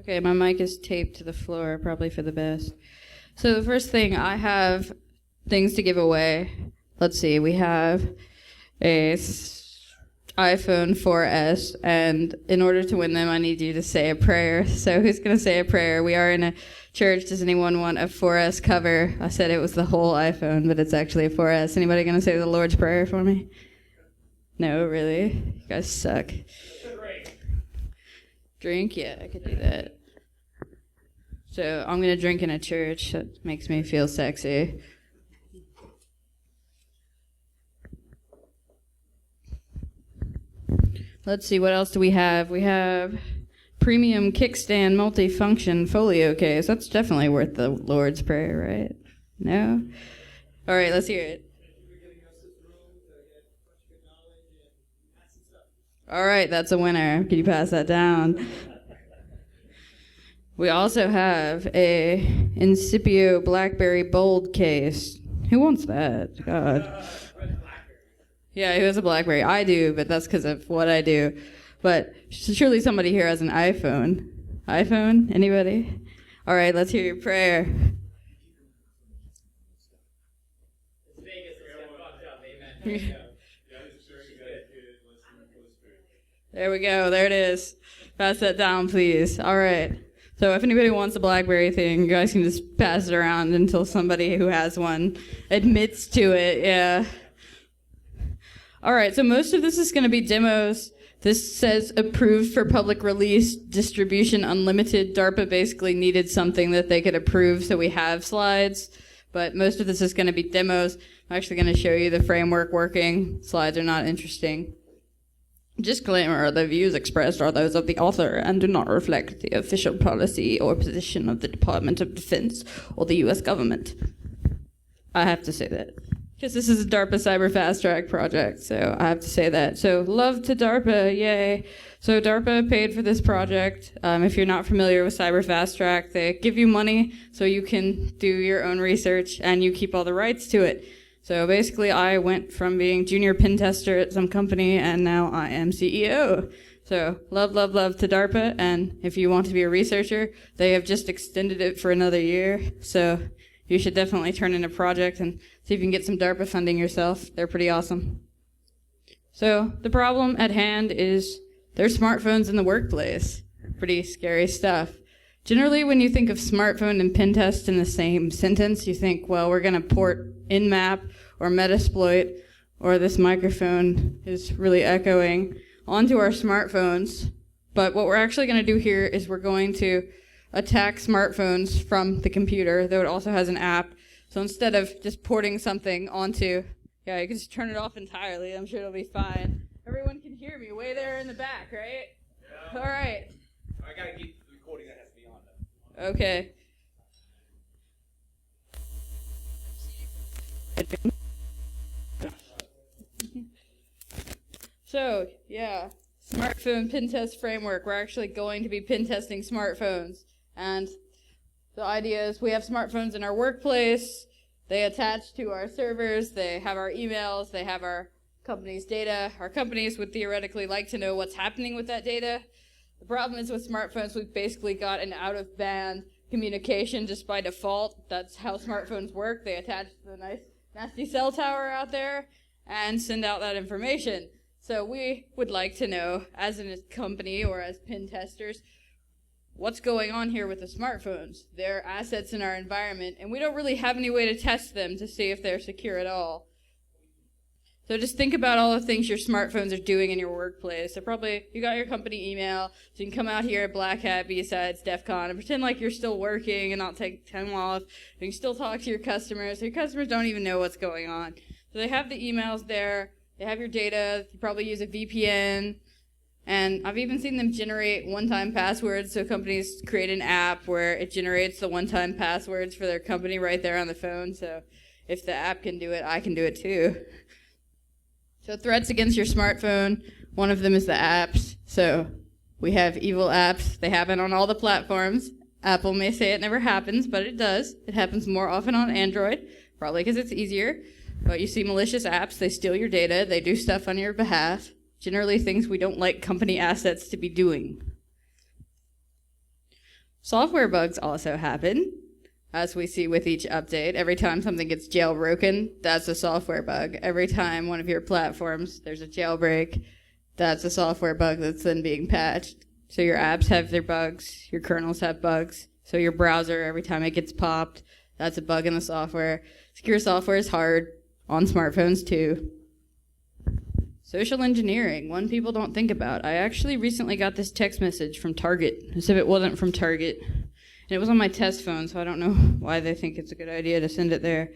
Okay, my mic is taped to the floor, probably for the best. So the first thing, I have things to give away. Let's see, we have a iPhone 4S, and in order to win them, I need you to say a prayer. So who's going to say a prayer? We are in a church. Does anyone want a 4S cover? I said it was the whole iPhone, but it's actually a 4S. Anybody going to say the Lord's Prayer for me? No, really? You guys suck. Drink? Yeah, I could do that. So I'm going to drink in a church. That makes me feel sexy. Let's see, what else do we have? We have premium kickstand multifunction folio case. That's definitely worth the Lord's Prayer, right? No? All right, let's hear it. All right, that's a winner. Can you pass that down? We also have a Incipio BlackBerry Bold case. Who wants that? God. Yeah, who has a BlackBerry? I do, but that's because of what I do. But surely somebody here has an iPhone. iPhone? Anybody? All right, let's hear your prayer. There we go. There it is. Pass that down, please. All right. So if anybody wants a BlackBerry thing, you guys can just pass it around until somebody who has one admits to it. Yeah. All right. So most of this is going to be demos. This says approved for public release, distribution unlimited. DARPA basically needed something that they could approve, so we have slides. But most of this is going to be demos. I'm actually going to show you the framework working. Slides are not interesting. Disclaimer, the views expressed are those of the author and do not reflect the official policy or position of the Department of Defense or the U.S. government. I have to say that. Because this is a DARPA Cyber Fast Track project, so I have to say that. So love to DARPA, yay. So DARPA paid for this project. If you're not familiar with Cyber Fast Track, they give you money so you can do your own research and you keep all the rights to it. So basically, I went from being junior pen tester at some company, and now I am CEO. So love, love, love to DARPA, and if you want to be a researcher, they have just extended it for another year. So you should definitely turn in a project and see if you can get some DARPA funding yourself. They're pretty awesome. So the problem at hand is there's smartphones in the workplace. Pretty scary stuff. Generally, when you think of smartphone and pen test in the same sentence, you think, well, we're going to port Nmap or Metasploit, or this microphone is really echoing, onto our smartphones. But what we're actually going to do here is we're going to attack smartphones from the computer, though it also has an app. So instead of just porting something onto, yeah, you can just turn it off entirely. I'm sure it'll be fine. Everyone can hear me way there in the back, right? Yeah. All right. I got to keep the recording that has to be on, though. Okay. So, yeah, smartphone pen test framework. We're actually going to be pen testing smartphones. And the idea is we have smartphones in our workplace. They attach to our servers. They have our emails. They have our company's data. Our companies would theoretically like to know what's happening with that data. The problem is with smartphones, we've basically got an out-of-band communication just by default. That's how smartphones work. They attach to the nice, nasty cell tower out there and send out that information. So we would like to know, as a company or as pen testers, what's going on here with the smartphones. They're assets in our environment, and we don't really have any way to test them to see if they're secure at all. So just think about all the things your smartphones are doing in your workplace. So probably you got your company email, so you can come out here at Black Hat, B-Sides, DEF CON, and pretend like you're still working and not take time off. You can still talk to your customers. So your customers don't even know what's going on. So they have the emails there. They have your data. You probably use a VPN. And I've even seen them generate one-time passwords. So companies create an app where it generates the one-time passwords for their company right there on the phone. So if the app can do it, I can do it too. So threats against your smartphone, one of them is the apps. So we have evil apps. They happen on all the platforms. Apple may say it never happens, but it does. It happens more often on Android, probably because it's easier. But you see malicious apps, they steal your data, they do stuff on your behalf. Generally things we don't like company assets to be doing. Software bugs also happen, as we see with each update. Every time something gets jailbroken, that's a software bug. Every time one of your platforms, there's a jailbreak, that's a software bug that's then being patched. So your apps have their bugs, your kernels have bugs. So your browser, every time it gets popped, that's a bug in the software. Secure software is hard on smartphones too. Social engineering, one people don't think about. I actually recently got this text message from Target, as if it wasn't from Target. And it was on my test phone, so I don't know why they think it's a good idea to send it there.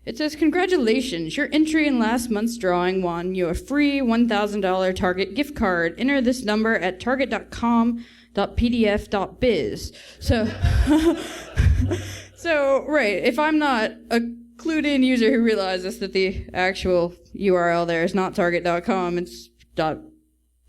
It says, congratulations, your entry in last month's drawing won you a free $1,000 Target gift card. Enter this number at target.com.pdf.biz. So, right, if I'm not a clued in user who realizes that the actual URL there is not target.com, it's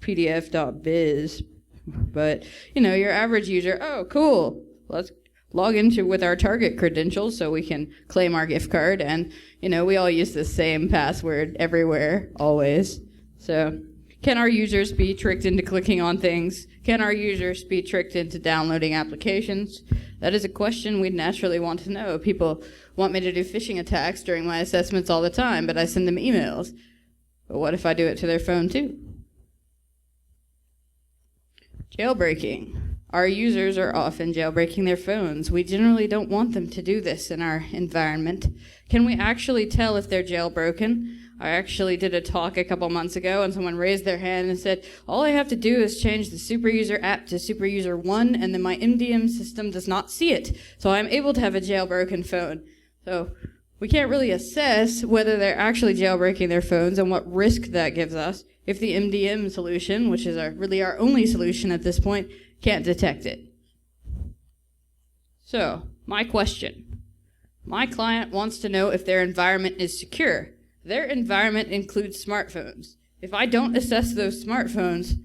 .pdf.biz. But, your average user, oh, cool, let's log into with our Target credentials so we can claim our gift card. And, we all use the same password everywhere, always. So, can our users be tricked into clicking on things? Can our users be tricked into downloading applications? That is a question we'd naturally want to know. People want me to do phishing attacks during my assessments all the time, but I send them emails. But what if I do it to their phone too? Jailbreaking. Our users are often jailbreaking their phones. We generally don't want them to do this in our environment. Can we actually tell if they're jailbroken? I actually did a talk a couple months ago, and someone raised their hand and said, all I have to do is change the superuser app to superuser 1, and then my MDM system does not see it. So I'm able to have a jailbroken phone. So we can't really assess whether they're actually jailbreaking their phones and what risk that gives us if the MDM solution, which is really our only solution at this point, can't detect it. So, my question. My client wants to know if their environment is secure. Their environment includes smartphones. If I don't assess those smartphones,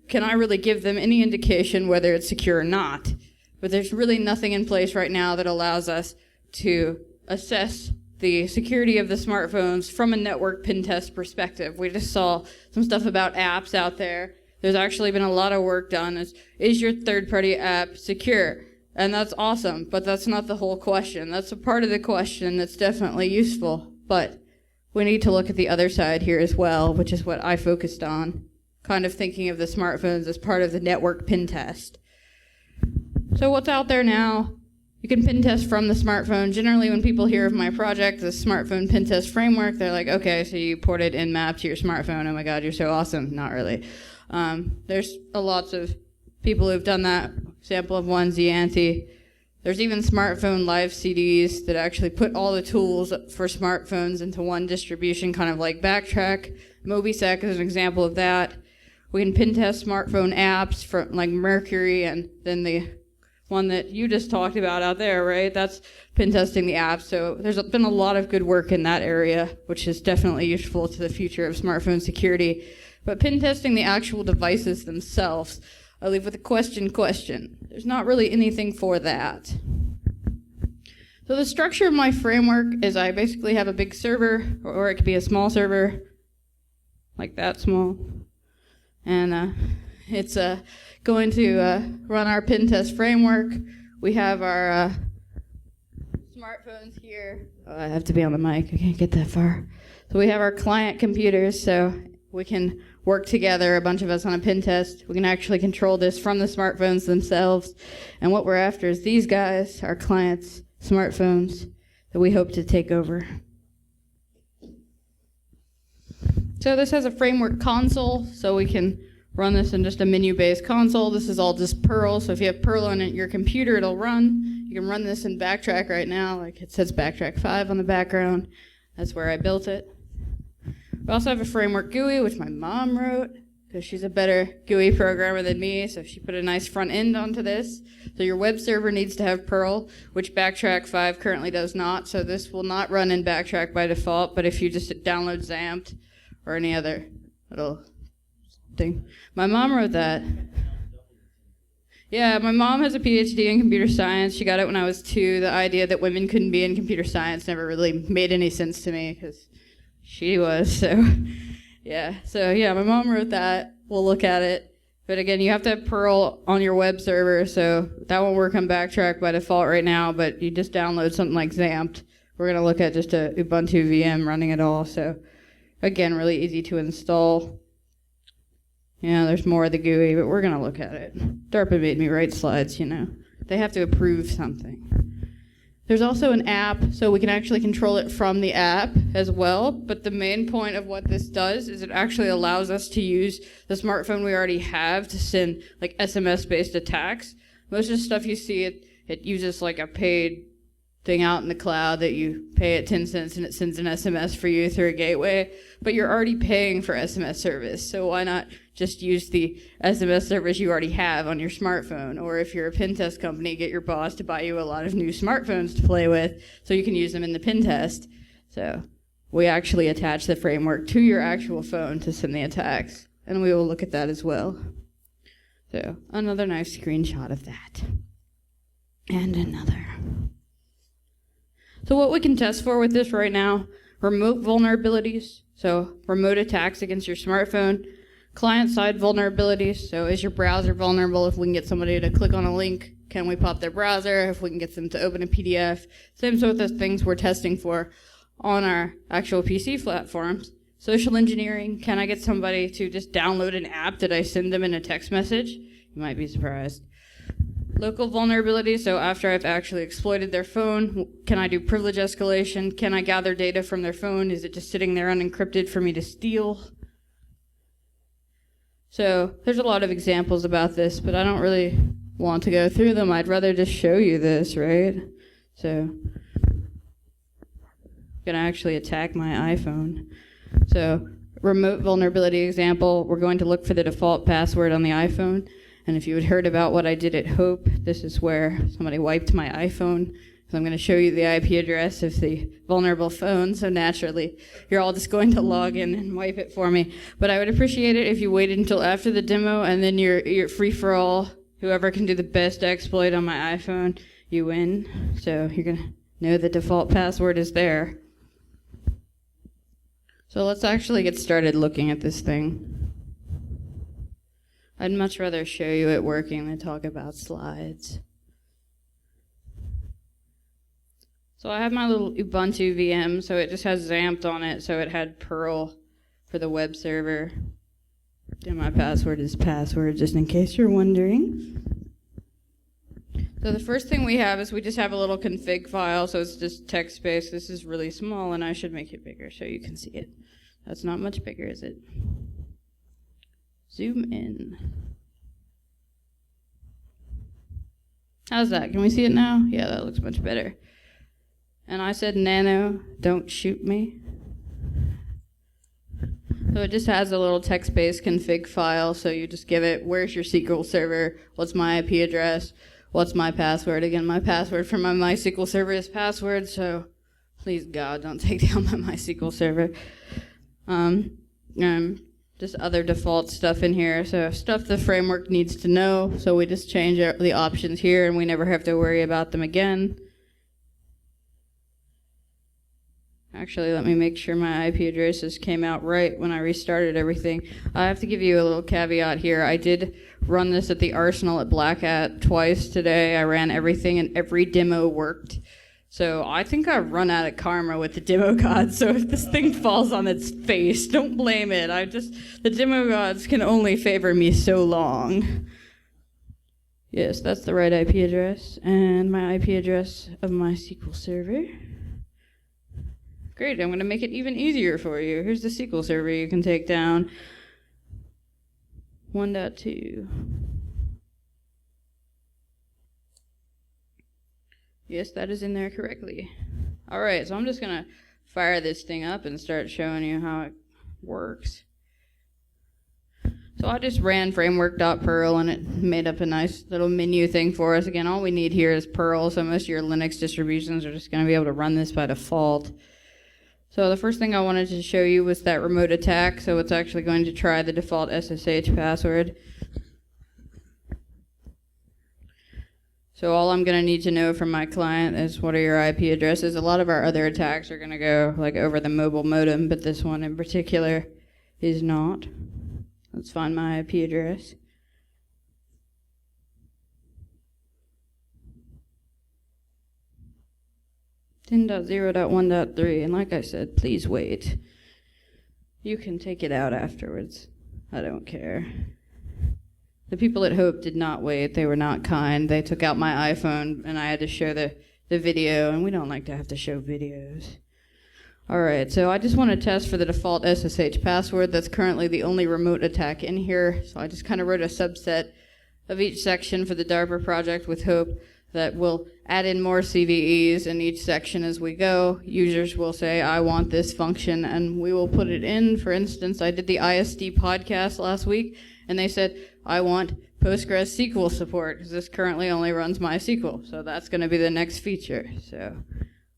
can I really give them any indication whether it's secure or not? But there's really nothing in place right now that allows us to assess the security of the smartphones from a network pen test perspective. We just saw some stuff about apps out there. There's actually been a lot of work done. Is your third-party app secure? And that's awesome, but that's not the whole question. That's a part of the question that's definitely useful, but we need to look at the other side here as well, which is what I focused on, kind of thinking of the smartphones as part of the network pen test. So what's out there now? You can pen test from the smartphone. Generally, when people hear of my project, the smartphone pen test framework, they're like, okay, so you ported Nmap to your smartphone. Oh my God, you're so awesome. Not really. There's lots of people who've done that. Example of one, Zianti. There's even smartphone live CDs that actually put all the tools for smartphones into one distribution, kind of like Backtrack. Mobisec is an example of that. We can pen test smartphone apps from like Mercury, and then the one that you just talked about out there, right? That's pen testing the app. So there's been a lot of good work in that area, which is definitely useful to the future of smartphone security. But pen testing the actual devices themselves, I leave with a question. There's not really anything for that. So the structure of my framework is I basically have a big server, or it could be a small server, like that small. And it's going to run our pen test framework. We have our smartphones here. Oh, I have to be on the mic. I can't get that far. So we have our client computers, so we can work together, a bunch of us on a pen test. We can actually control this from the smartphones themselves. And what we're after is these guys, our clients' smartphones, that we hope to take over. So this has a framework console, so we can run this in just a menu-based console. This is all just Perl, so if you have Perl on your computer, it'll run. You can run this in Backtrack right now, like it says Backtrack 5 on the background. That's where I built it. We also have a framework GUI, which my mom wrote, because she's a better GUI programmer than me, so she put a nice front end onto this. So your web server needs to have Perl, which Backtrack 5 currently does not, so this will not run in Backtrack by default, but if you just download XAMPP or any other little thing. My mom wrote that. Yeah, my mom has a PhD in computer science. She got it when I was 2. The idea that women couldn't be in computer science never really made any sense to me, because she was, so yeah. So yeah, my mom wrote that. We'll look at it. But again, you have to have Perl on your web server, so that won't work on Backtrack by default right now, but you just download something like Xamped. We're going to look at just a Ubuntu VM running it all, so again, really easy to install. Yeah, there's more of the GUI, but we're going to look at it. DARPA made me write slides, you know. They have to approve something. There's also an app, so we can actually control it from the app as well, but the main point of what this does is it actually allows us to use the smartphone we already have to send like SMS-based attacks. Most of the stuff you see, it uses like a paid thing out in the cloud that you pay at 10 cents and it sends an SMS for you through a gateway, but you're already paying for SMS service, so why not just use the SMS service you already have on your smartphone? Or if you're a pen test company, get your boss to buy you a lot of new smartphones to play with so you can use them in the pen test. So we actually attach the framework to your actual phone to send the attacks, and we will look at that as well. So another nice screenshot of that. And another. So what we can test for with this right now, remote vulnerabilities, so remote attacks against your smartphone, client-side vulnerabilities, so is your browser vulnerable? If we can get somebody to click on a link, can we pop their browser? If we can get them to open a PDF. Same sort of things we're testing for on our actual PC platforms. Social engineering, can I get somebody to just download an app that I send them in a text message? You might be surprised. Local vulnerability, so after I've actually exploited their phone, can I do privilege escalation? Can I gather data from their phone? Is it just sitting there unencrypted for me to steal? So there's a lot of examples about this, but I don't really want to go through them. I'd rather just show you this, right? So I'm going to actually attack my iPhone. So remote vulnerability example, we're going to look for the default password on the iPhone. And if you had heard about what I did at Hope, this is where somebody wiped my iPhone. So I'm going to show you the IP address of the vulnerable phone. So naturally, you're all just going to log in and wipe it for me. But I would appreciate it if you waited until after the demo, and then you're free for all. Whoever can do the best exploit on my iPhone, you win. So you're going to know the default password is there. So let's actually get started looking at this thing. I'd much rather show you it working than talk about slides. So I have my little Ubuntu VM, so it just has Xamped on it, so it had Perl for the web server. And my password is password, just in case you're wondering. So the first thing we have is we just have a little config file, so it's just text-based. This is really small, and I should make it bigger so you can see it. That's not much bigger, is it? Zoom in. How's that? Can we see it now? Yeah, that looks much better. And I said nano, don't shoot me. So it just has a little text-based config file, so you just give it, where's your SQL server, what's my IP address, what's my password. Again, my password for my MySQL server is password, so please God, don't take down my MySQL server. Just other default stuff in here, so stuff the framework needs to know, so we just change the options here and we never have to worry about them again. Actually, let me make sure my IP addresses came out right when I restarted everything. I have to give you a little caveat here. I did run this at the Arsenal at Black Hat twice today. I ran everything and every demo worked. So I think I've run out of karma with the demo gods, so if this thing falls on its face, don't blame it. The demo gods can only favor me so long. Yes, that's the right IP address, and my IP address of my SQL server. Great, I'm going to make it even easier for you. Here's the SQL server you can take down. 1.2. Yes, that is in there correctly. All right, so I'm just going to fire this thing up and start showing you how it works. So I just ran framework.perl, and it made up a nice little menu thing for us. Again, all we need here is Perl, so most of your Linux distributions are just going to be able to run this by default. So the first thing I wanted to show you was that remote attack, so it's actually going to try the default SSH password. So all I'm going to need to know from my client is what are your IP addresses. A lot of our other attacks are going to go like over the mobile modem, but this one in particular is not. Let's find my IP address. 10.0.1.3, and like I said, please wait. You can take it out afterwards. I don't care. The people at Hope did not wait. They were not kind. They took out my iPhone, and I had to show the video, and we don't like to have to show videos. All right, so I just want to test for the default SSH password. That's currently the only remote attack in here, so I just kind of wrote a subset of each section for the DARPA project with Hope that will add in more CVEs in each section as we go. Users will say, I want this function, and we will put it in. For instance, I did the ISD podcast last week, and they said, I want Postgres SQL support, because this currently only runs MySQL. So that's going to be the next feature. So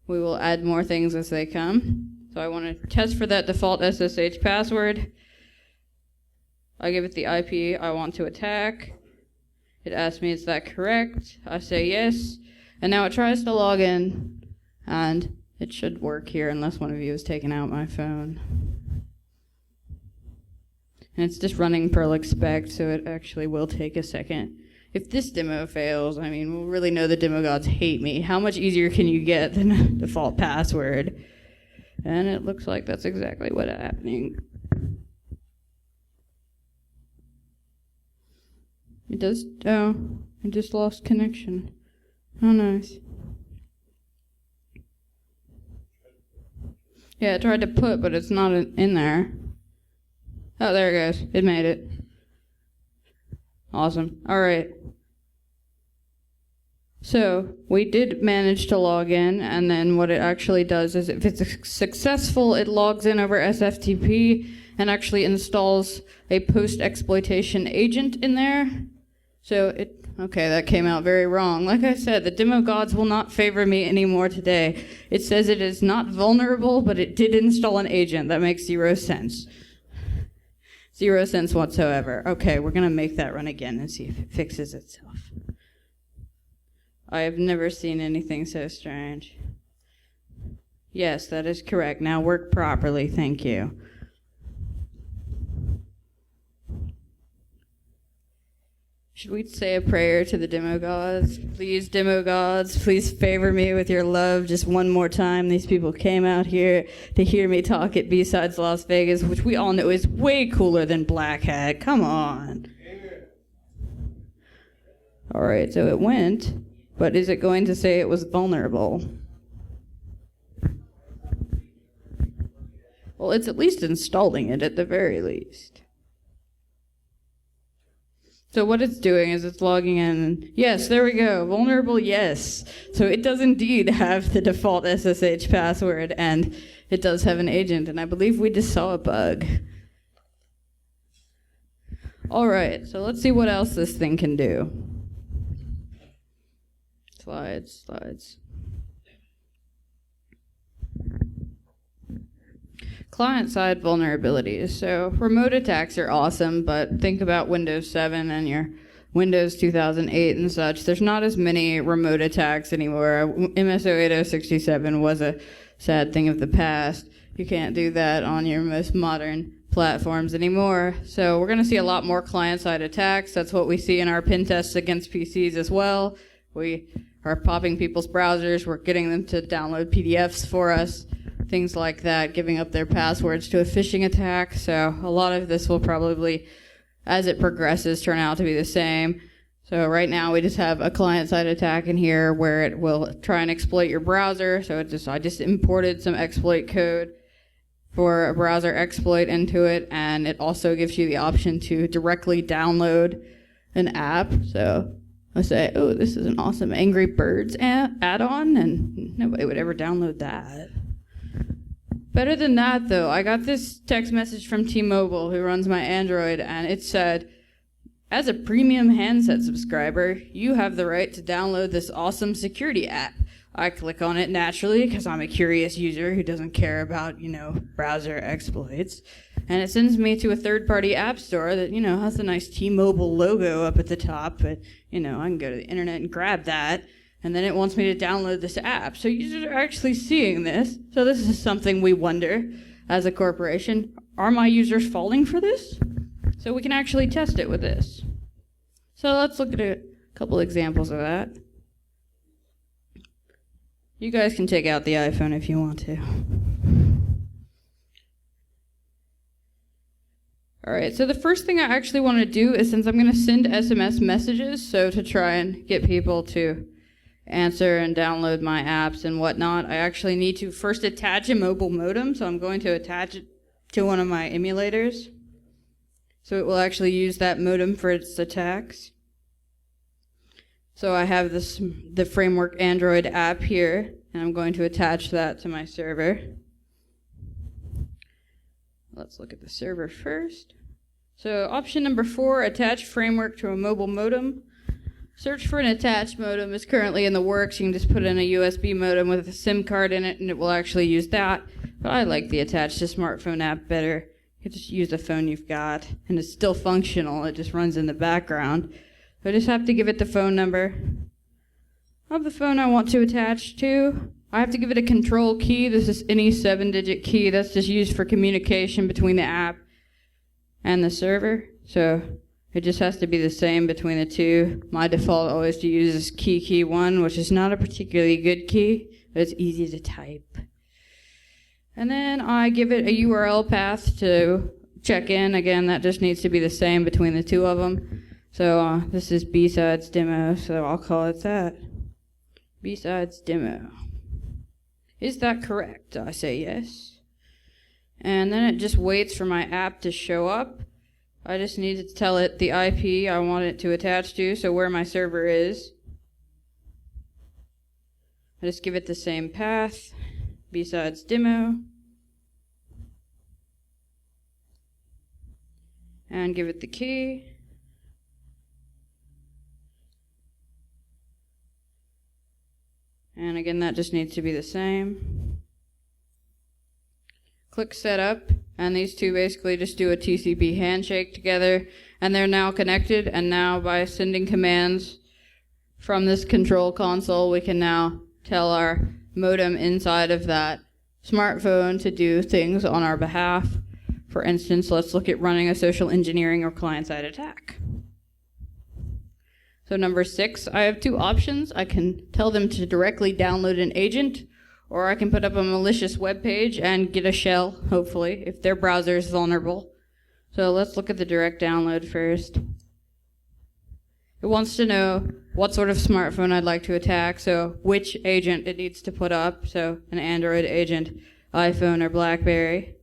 we will add more things as they come. So I want to test for that default SSH password. I give it the IP I want to attack. It asks me, is that correct? I say yes. And now it tries to log in. And it should work here unless one of you has taken out my phone. And it's just running Perl expect, so it actually will take a second. If this demo fails, I mean, we'll really know the demo gods hate me. How much easier can you get than a default password? And it looks like that's exactly what's happening. It does, oh, I just lost connection. Oh, nice. Yeah, I tried to put, but it's not in there. Oh, there it goes. It made it. Awesome. All right. So we did manage to log in, and then what it actually does is if it's successful, it logs in over SFTP and actually installs a post-exploitation agent in there. So okay, that came out very wrong. Like I said, the demo gods will not favor me anymore today. It says it is not vulnerable, but it did install an agent. That makes 0 sense. 0 sense whatsoever. Okay, we're going to make that run again and see if it fixes itself. I have never seen anything so strange. Yes, that is correct. Now work properly. Thank you. Should we say a prayer to the demo gods? Please, demo gods, please favor me with your love just one more time. These people came out here to hear me talk at B-Sides Las Vegas, which we all know is way cooler than Black Hat. Come on. All right, so it went, but is it going to say it was vulnerable? Well, it's at least installing it at the very least. So what it's doing is it's logging in, and yes, there we go, vulnerable, yes. So it does indeed have the default SSH password, and it does have an agent, and I believe we just saw a bug. All right, so let's see what else this thing can do. Slides. Client-side vulnerabilities. So remote attacks are awesome, but think about Windows 7 and your Windows 2008 and such. There's not as many remote attacks anymore. MSO 8067 was a sad thing of the past. You can't do that on your most modern platforms anymore. So we're going to see a lot more client-side attacks. That's what we see in our pen tests against PCs as well. We are popping people's browsers. We're getting them to download PDFs for us. Things like that, giving up their passwords to a phishing attack. So a lot of this will probably, as it progresses, turn out to be the same. So right now we just have a client-side attack in here where it will try and exploit your browser. So I just imported some exploit code for a browser exploit into it, and it also gives you the option to directly download an app. So I say, oh, this is an awesome Angry Birds add-on, and nobody would ever download that. Better than that, though, I got this text message from T-Mobile, who runs my Android, and it said, as a premium handset subscriber, you have the right to download this awesome security app. I click on it naturally, because I'm a curious user who doesn't care about, browser exploits. And it sends me to a third-party app store that, has a nice T-Mobile logo up at the top, but, I can go to the internet and grab that. And then it wants me to download this app. So users are actually seeing this. So this is something we wonder as a corporation. Are my users falling for this? So we can actually test it with this. So let's look at a couple examples of that. You guys can take out the iPhone if you want to. Alright, so the first thing I actually want to do is, since I'm going to send SMS messages, so to try and get people to answer and download my apps and whatnot, I actually need to first attach a mobile modem, so I'm going to attach it to one of my emulators. So it will actually use that modem for its attacks. So I have the Framework Android app here, and I'm going to attach that to my server. Let's look at the server first. So option number 4, attach framework to a mobile modem. Search for an attached modem is currently in the works. You can just put in a USB modem with a SIM card in it, and it will actually use that. But I like the attached to smartphone app better. You can just use the phone you've got, and it's still functional. It just runs in the background. So I just have to give it the phone number of the phone I want to attach to. I have to give it a control key. This is any 7-digit key. That's just used for communication between the app and the server. So it just has to be the same between the two. My default always to use is key 1, which is not a particularly good key, but it's easy to type. And then I give it a URL path to check in. Again, that just needs to be the same between the two of them. So this is B-Sides Demo, so I'll call it that. B-Sides Demo. Is that correct? I say yes. And then it just waits for my app to show up. I just need to tell it the IP I want it to attach to, so where my server is. I just give it the same path, B-Sides Demo. And give it the key. And again, that just needs to be the same. Click Setup, and these two basically just do a TCP handshake together, and they're now connected, and now by sending commands from this control console, we can now tell our modem inside of that smartphone to do things on our behalf. For instance, let's look at running a social engineering or client-side attack. So number 6, I have 2 options. I can tell them to directly download an agent, or I can put up a malicious web page and get a shell, hopefully, if their browser is vulnerable. So let's look at the direct download first. It wants to know what sort of smartphone I'd like to attack, so which agent it needs to put up, so an Android agent, iPhone or BlackBerry.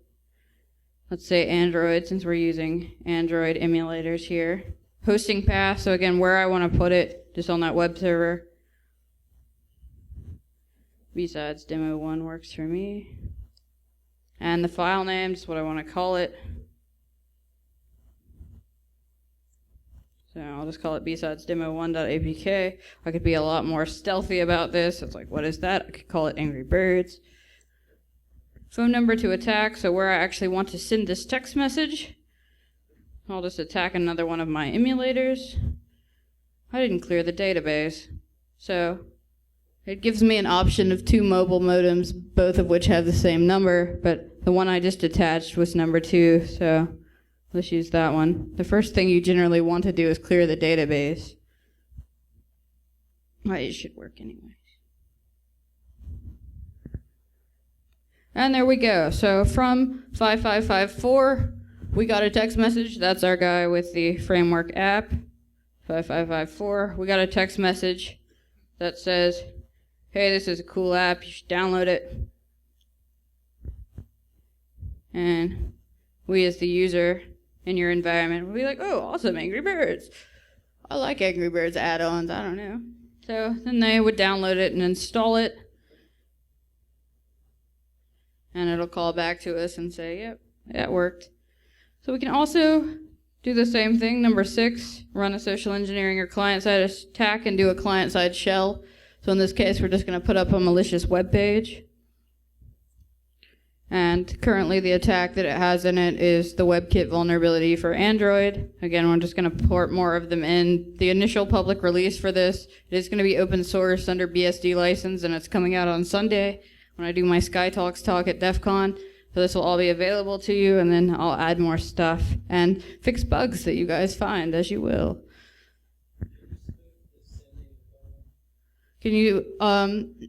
Let's say Android, since we're using Android emulators here. Hosting path, so again, where I want to put it, just on that web server. B-Sides Demo 1 works for me. And the file name, just what I want to call it. So I'll just call it B-Sides Demo 1.apk. I could be a lot more stealthy about this. It's like, what is that? I could call it Angry Birds. Phone number to attack, so where I actually want to send this text message. I'll just attack another one of my emulators. I didn't clear the database. So it gives me an option of 2 mobile modems, both of which have the same number, but the one I just attached was number 2, so let's use that one. The first thing you generally want to do is clear the database. Well, it should work anyway. And there we go. So from 5554, we got a text message. That's our guy with the framework app. 5554. We got a text message that says, hey, this is a cool app. You should download it. And we as the user in your environment will be like, oh, awesome, Angry Birds. I like Angry Birds add-ons. I don't know. So then they would download it and install it. And it'll call back to us and say, yep, that worked. So we can also do the same thing, number 6, run a social engineering or client-side attack and do a client-side shell. So in this case, we're just going to put up a malicious web page. And currently the attack that it has in it is the WebKit vulnerability for Android. Again, we're just going to port more of them in. The initial public release for this, it is going to be open source under BSD license, and it's coming out on Sunday when I do my Sky Talks talk at DEF CON. So this will all be available to you, and then I'll add more stuff and fix bugs that you guys find as you will. Can you,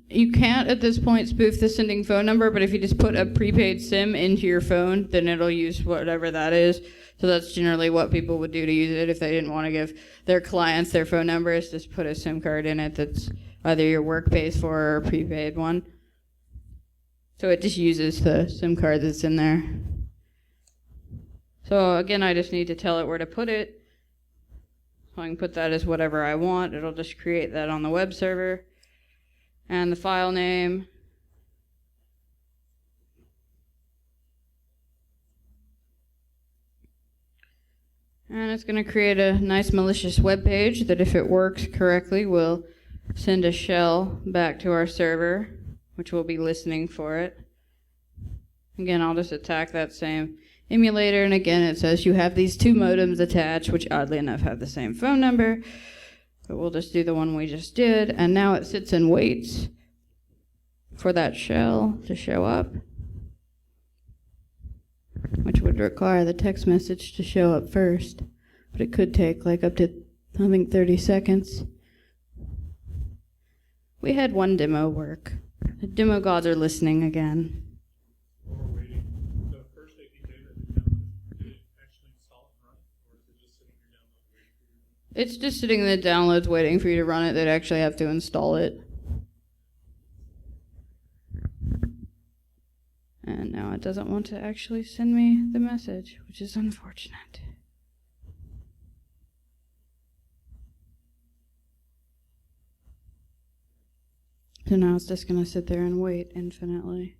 you can't at this point spoof the sending phone number, but if you just put a prepaid SIM into your phone, then it'll use whatever that is. So that's generally what people would do to use it if they didn't want to give their clients their phone numbers. Just put a SIM card in it that's either your work pays for or a prepaid one. So it just uses the SIM card that's in there. So again, I just need to tell it where to put it. So I can put that as whatever I want. It'll just create that on the web server. And the file name. And it's going to create a nice malicious web page that, if it works correctly, will send a shell back to our server, which will be listening for it. Again, I'll just attack that same emulator, and again it says you have these two modems attached, which oddly enough have the same phone number, but we'll just do the one we just did, and now it sits and waits for that shell to show up, which would require the text message to show up first, but it could take like up to, I think, 30 seconds. We had one demo work. The demo gods are listening again. It's just sitting in the downloads waiting for you to run it. They'd actually have to install it. And now it doesn't want to actually send me the message, which is unfortunate. So now it's just going to sit there and wait infinitely.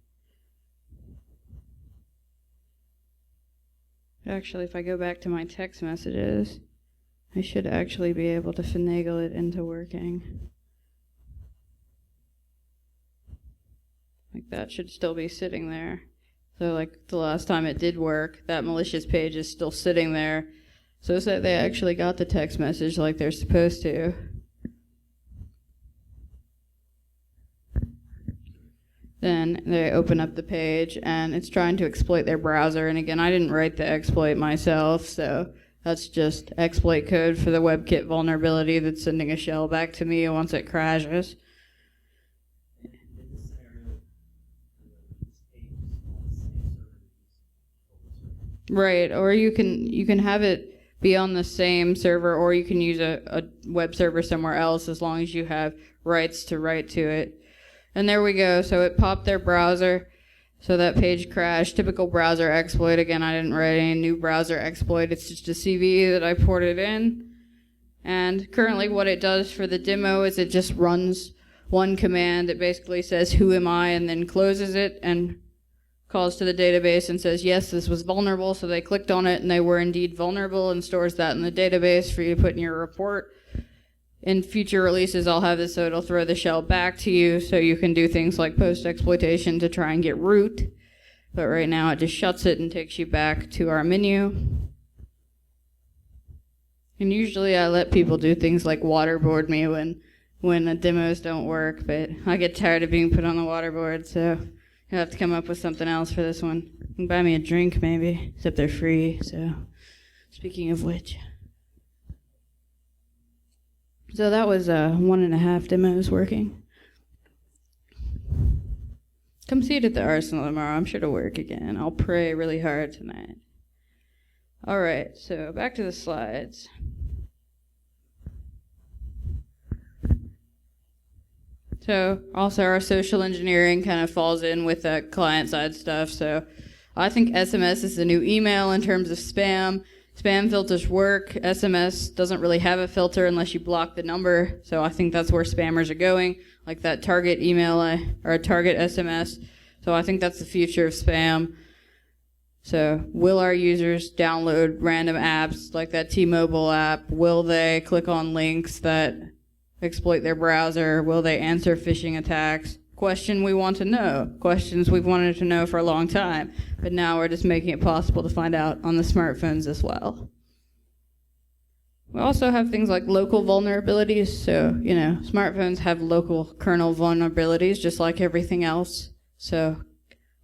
Actually, if I go back to my text messages, I should actually be able to finagle it into working. Like, that should still be sitting there. So like the last time it did work, that malicious page is still sitting there. So it's that they actually got the text message like they're supposed to. Then they open up the page and it's trying to exploit their browser. And again, I didn't write the exploit myself, so that's just exploit code for the WebKit vulnerability that's sending a shell back to me once it crashes. Right, or you can have it be on the same server, or you can use a web server somewhere else as long as you have rights to write to it. And there we go. So it popped their browser. So that page crashed. Typical browser exploit. Again, I didn't write any new browser exploit. It's just a CV that I ported in. And currently what it does for the demo is it just runs one command. It basically says, who am I, and then closes it and calls to the database and says, yes, this was vulnerable. So they clicked on it and they were indeed vulnerable, and stores that in the database for you to put in your report. In future releases, I'll have this so it'll throw the shell back to you so you can do things like post-exploitation to try and get root. But right now it just shuts it and takes you back to our menu. And usually I let people do things like waterboard me when the demos don't work, but I get tired of being put on the waterboard, so you'll have to come up with something else for this one. You can buy me a drink maybe, except they're free, so speaking of which. So that was 1.5 demos working. Come see it at the Arsenal tomorrow. I'm sure it'll work again. I'll pray really hard tonight. All right, so back to the slides. So also our social engineering kind of falls in with that client-side stuff. So I think SMS is the new email in terms of spam. Spam filters work. SMS doesn't really have a filter unless you block the number. So I think that's where spammers are going, like that target email or a target SMS. So I think that's the future of spam. So will our users download random apps like that T-Mobile app? Will they click on links that exploit their browser? Will they answer phishing attacks? Question we want to know. Questions we've wanted to know for a long time. But now we're just making it possible to find out on the smartphones as well. We also have things like local vulnerabilities. So, smartphones have local kernel vulnerabilities just like everything else. So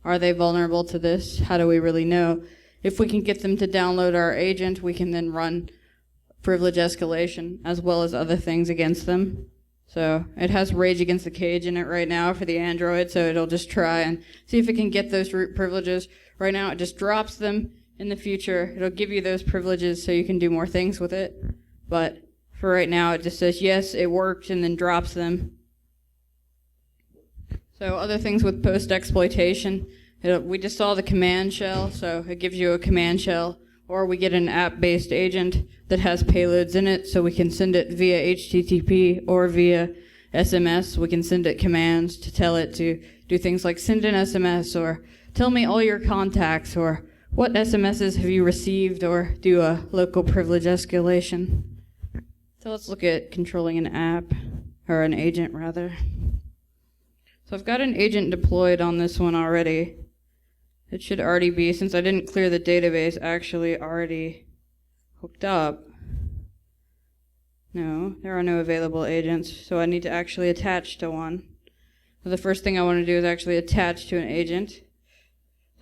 are they vulnerable to this? How do we really know? If we can get them to download our agent, we can then run privilege escalation as well as other things against them. So it has Rage Against the Cage in it right now for the Android, so it'll just try and see if it can get those root privileges. Right now it just drops them. In the future, it'll give you those privileges so you can do more things with it. But for right now, it just says, yes, it worked, and then drops them. So other things with post-exploitation, we just saw the command shell, so it gives you a command shell. Or we get an app-based agent that has payloads in it, so we can send it via HTTP or via SMS. We can send it commands to tell it to do things like send an SMS, or tell me all your contacts, or what SMSs have you received, or do a local privilege escalation. So let's look at controlling an app, or an agent rather. So I've got an agent deployed on this one already. It should already be, since I didn't clear the database, actually already hooked up. No, there are no available agents, so I need to actually attach to one. So the first thing I want to do is actually attach to an agent.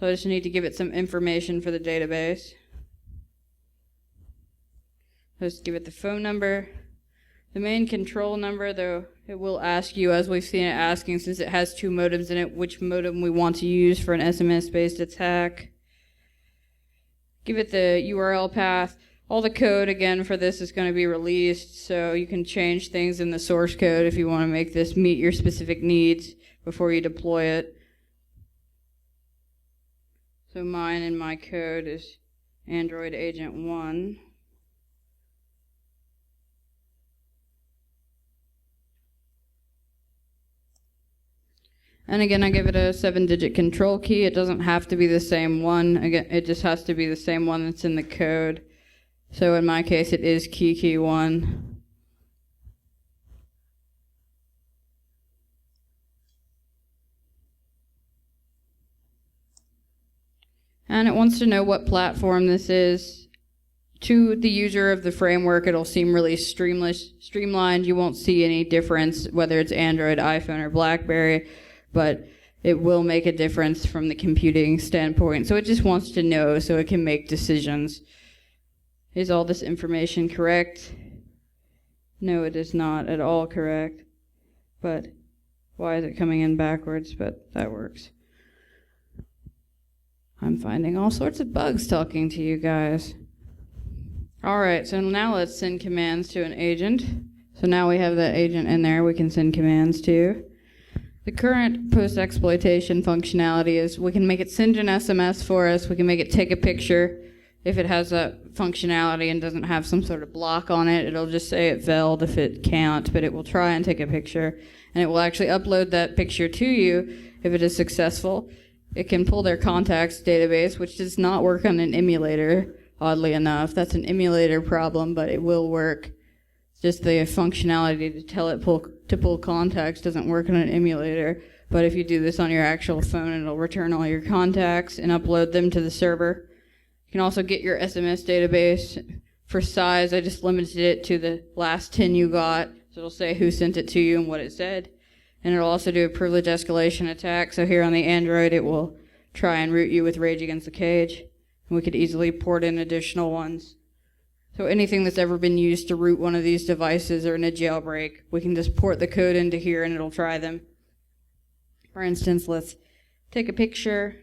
So I just need to give it some information for the database. Just give it the phone number. The main control number, though, it will ask you, as we've seen it asking, since it has 2 modems in it, which modem we want to use for an SMS-based attack. Give it the URL path. All the code, again, for this is going to be released, so you can change things in the source code if you want to make this meet your specific needs before you deploy it. So mine in my code is Android Agent 1. And again, I give it a 7-digit control key. It doesn't have to be the same one. Again, it just has to be the same one that's in the code. So in my case, it is key 1. And it wants to know what platform this is. To the user of the framework, it'll seem really streamlined. You won't see any difference whether it's Android, iPhone, or BlackBerry, but it will make a difference from the computing standpoint. So it just wants to know so it can make decisions. Is all this information correct? No, it is not at all correct. But why is it coming in backwards? But that works. I'm finding all sorts of bugs talking to you guys. Alright, so now let's send commands to an agent. So now we have that agent in there we can send commands to. The current post-exploitation functionality is we can make it send an SMS for us, we can make it take a picture. If it has a functionality and doesn't have some sort of block on it, it'll just say it failed if it can't, but it will try and take a picture. And it will actually upload that picture to you if it is successful. It can pull their contacts database, which does not work on an emulator, oddly enough. That's an emulator problem, but it will work. Just the functionality to tell it to pull contacts doesn't work on an emulator. But if you do this on your actual phone, it'll return all your contacts and upload them to the server. You can also get your SMS database. For size, I just limited it to the last 10 you got. So it'll say who sent it to you and what it said. And it'll also do a privilege escalation attack. So here on the Android, it will try and root you with Rage Against the Cage. And we could easily port in additional ones. So anything that's ever been used to root one of these devices or in a jailbreak, we can just port the code into here and it'll try them. For instance, let's take a picture.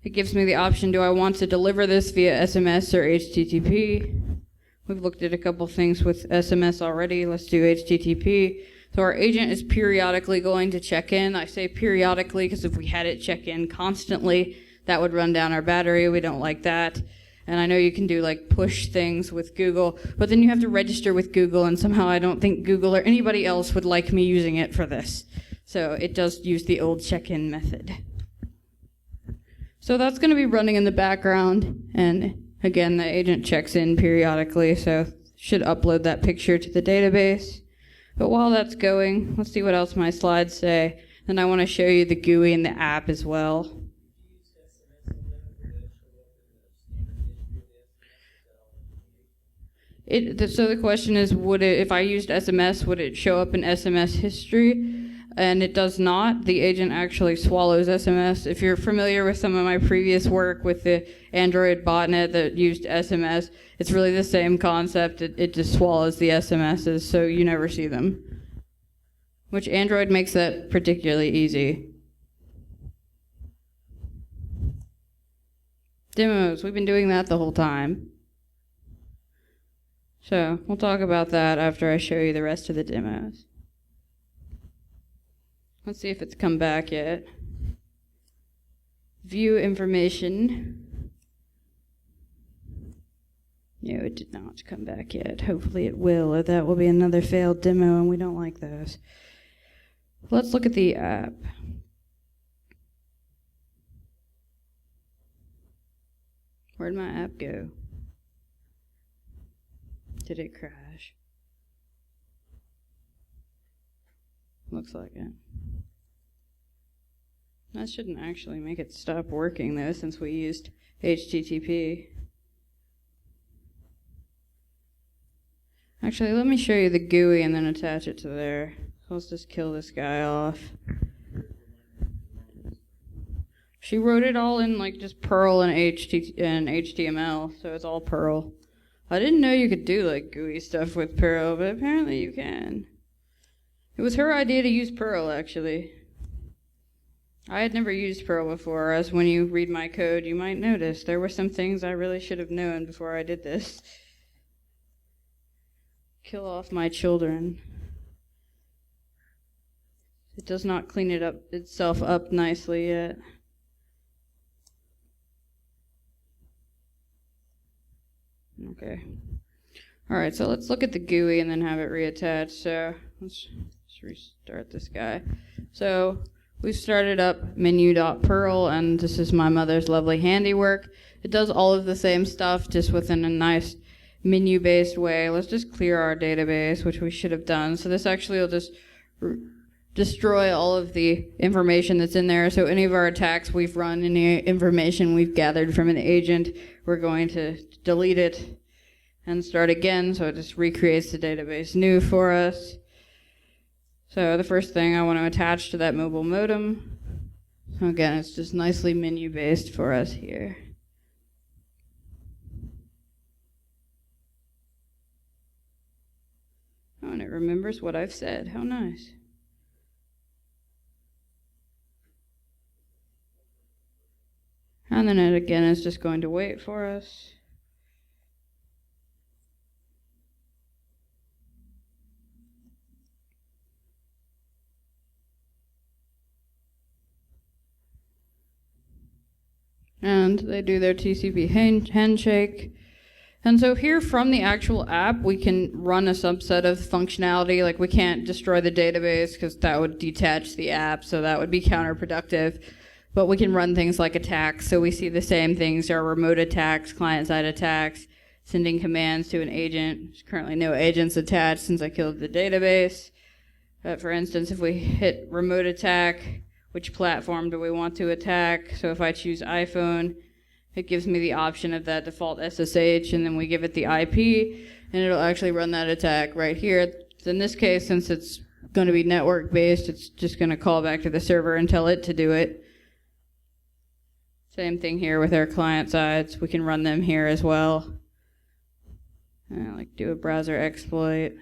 It gives me the option, do I want to deliver this via SMS or HTTP? We've looked at a couple things with SMS already. Let's do HTTP. So our agent is periodically going to check in. I say periodically because if we had it check in constantly, that would run down our battery. We don't like that. And I know you can do like push things with Google, but then you have to register with Google, and somehow I don't think Google or anybody else would like me using it for this. So it does use the old check-in method. So that's going to be running in the background, and again, the agent checks in periodically, so should upload that picture to the database. But while that's going, let's see what else my slides say. Then I want to show you the GUI and the app as well. So the question is, if I used SMS, would it show up in SMS history? And it does not. The agent actually swallows SMS. If you're familiar with some of my previous work with the Android botnet that used SMS, it's really the same concept. It just swallows the SMSs, so you never see them. which Android makes that particularly easy. Demos, we've been doing that the whole time. So we'll talk about that after I show you the rest of the demos. Let's see if it's come back yet. View information. No, it did not come back yet. Hopefully it will, or that will be another failed demo, and we don't like those. Let's look at the app. Where'd my app go? Did it crash? Looks like it. That shouldn't actually make it stop working, though, since we used HTTP. Actually, let me show you the GUI and then attach it to there. So let's just kill this guy off. She wrote it all in like just Perl and HTML, so it's all Perl. I didn't know you could do like GUI stuff with Perl, but apparently you can. It was her idea to use Perl, actually. I had never used Perl before, as when you read my code, you might notice there were some things I really should have known before I did this. Kill off my children. It does not clean itself up nicely yet. Okay. Alright, so let's look at the GUI and then have it reattached. So let's restart this guy. So we started up menu.perl, and this is my mother's lovely handiwork. It does all of the same stuff, just within a nice menu-based way. Let's just clear our database, which we should have done. So this actually will just destroy all of the information that's in there. So any of our attacks we've run, any information we've gathered from an agent, we're going to delete it and start again. So it just recreates the database new for us. So the first thing I want to attach to that mobile modem. So again, it's just nicely menu-based for us here. Oh, and it remembers what I've said. How nice. And then it again is just going to wait for us. And they do their TCP handshake. And so here from the actual app, we can run a subset of functionality. Like we can't destroy the database because that would detach the app, so that would be counterproductive. But we can run things like attacks. So we see the same things, our remote attacks, client-side attacks, sending commands to an agent. There's currently no agents attached since I killed the database. But for instance, if we hit remote attack, which platform do we want to attack? So if I choose iPhone, it gives me the option of that default SSH, and then we give it the IP, and it'll actually run that attack right here. So in this case, since it's going to be network-based, it's just going to call back to the server and tell it to do it. Same thing here with our client sides. We can run them here as well. Like do a browser exploit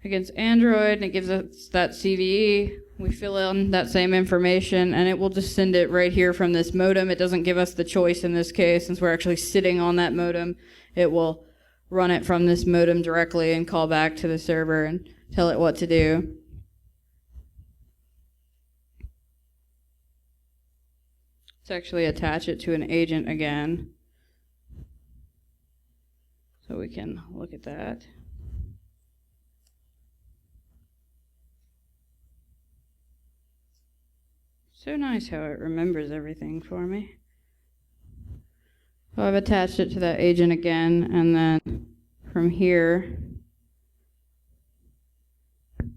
against Android, and it gives us that CVE. We fill in that same information, and it will just send it right here from this modem. It doesn't give us the choice in this case, since we're actually sitting on that modem. It will run it from this modem directly and call back to the server and tell it what to do. Let's actually attach it to an agent again, so we can look at that. So nice how it remembers everything for me. So I've attached it to that agent again, and then from here,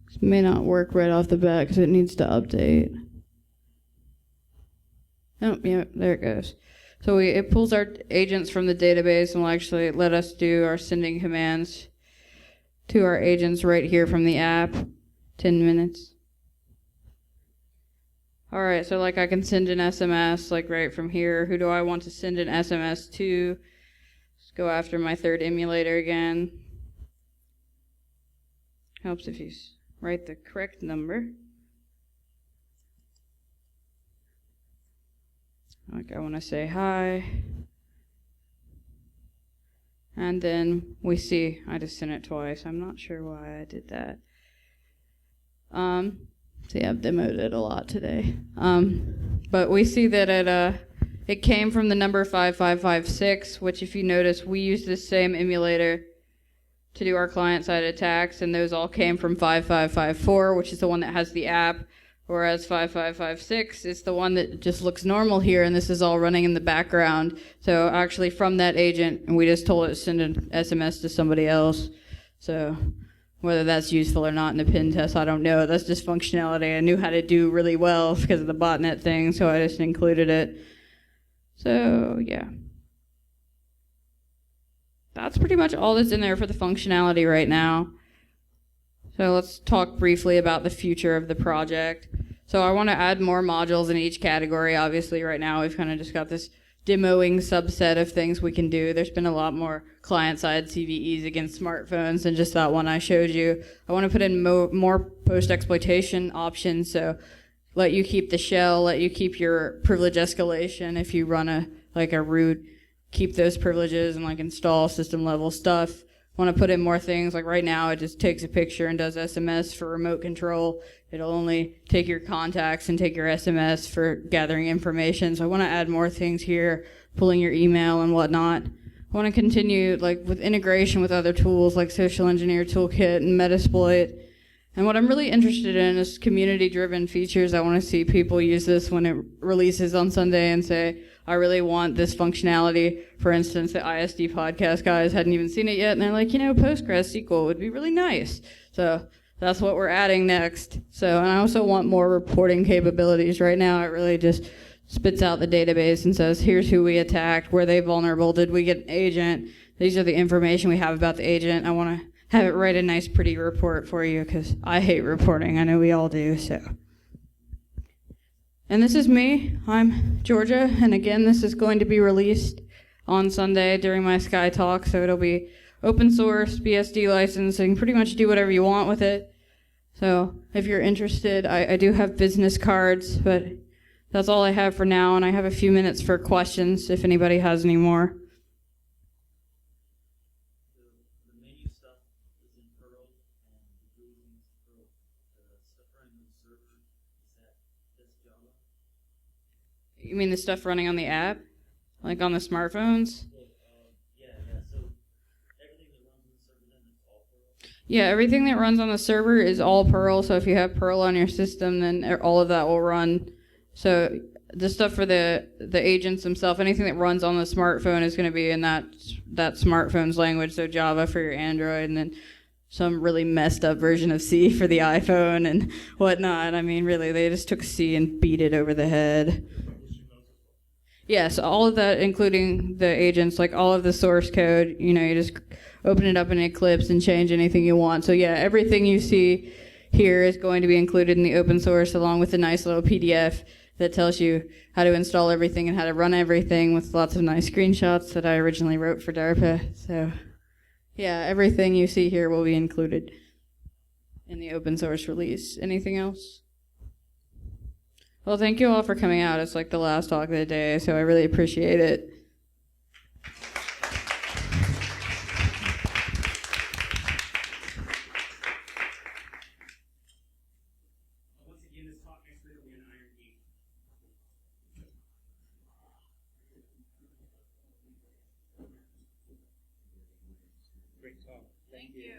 this may not work right off the bat because it needs to update. Oh, yeah, there it goes. So it pulls our agents from the database and will actually let us do our sending commands to our agents right here from the app. 10 minutes. All right, so like I can send an SMS like right from here. Who do I want to send an SMS to? Let's go after my third emulator again. Helps if you write the correct number. Like I want to say hi. And then we see, I just sent it twice. I'm not sure why I did that. See, I've demoed it a lot today. But we see that it came from the number 5556, which if you notice, we use this same emulator to do our client-side attacks, and those all came from 5554, which is the one that has the app, whereas 5556 is the one that just looks normal here, and this is all running in the background. So actually from that agent, and we just told it to send an SMS to somebody else. So whether that's useful or not in the pen test, I don't know. That's just functionality I knew how to do really well because of the botnet thing, so I just included it. So, yeah. That's pretty much all that's in there for the functionality right now. So let's talk briefly about the future of the project. So I want to add more modules in each category. Obviously, right now we've kind of just got this demoing subset of things we can do. There's been a lot more client-side CVEs against smartphones than just that one I showed you. I want to put in more post-exploitation options, so let you keep the shell, let you keep your privilege escalation if you run a root, keep those privileges and like install system level stuff. Want to put in more things, like right now it just takes a picture and does SMS for remote control. It'll only take your contacts and take your SMS for gathering information. So I want to add more things here, pulling your email and whatnot. I want to continue like with integration with other tools like Social Engineer Toolkit and Metasploit. And what I'm really interested in is community-driven features. I want to see people use this when it releases on Sunday and say, I really want this functionality. For instance, the ISD podcast guys hadn't even seen it yet, and they're like, PostgreSQL would be really nice. So that's what we're adding next. So, and I also want more reporting capabilities. Right now, it really just spits out the database and says, here's who we attacked, were they vulnerable, did we get an agent, these are the information we have about the agent. I want to have it write a nice, pretty report for you, because I hate reporting. I know we all do, so. And this is me. I'm Georgia, and again, this is going to be released on Sunday during my Sky Talk, so it'll be open source, BSD license, so you can pretty much do whatever you want with it. So if you're interested, I do have business cards, but that's all I have for now, and I have a few minutes for questions if anybody has any more. You mean the stuff running on the app? Like on the smartphones? Yeah, everything that runs on the server is all Perl, so if you have Perl on your system, then all of that will run. So the stuff for the agents themselves, anything that runs on the smartphone is going to be in that smartphone's language, so Java for your Android, and then some really messed up version of C for the iPhone and whatnot. I mean, really, they just took C and beat it over the head. Yes, all of that, including the agents, like all of the source code, you just open it up in Eclipse and change anything you want. So yeah, everything you see here is going to be included in the open source, along with a nice little PDF that tells you how to install everything and how to run everything, with lots of nice screenshots that I originally wrote for DARPA. So yeah, everything you see here will be included in the open source release. Anything else? Well, thank you all for coming out. It's like the last talk of the day, so I really appreciate it. Once again, this talk next week will be an Iron Geek. Great talk. Thank you.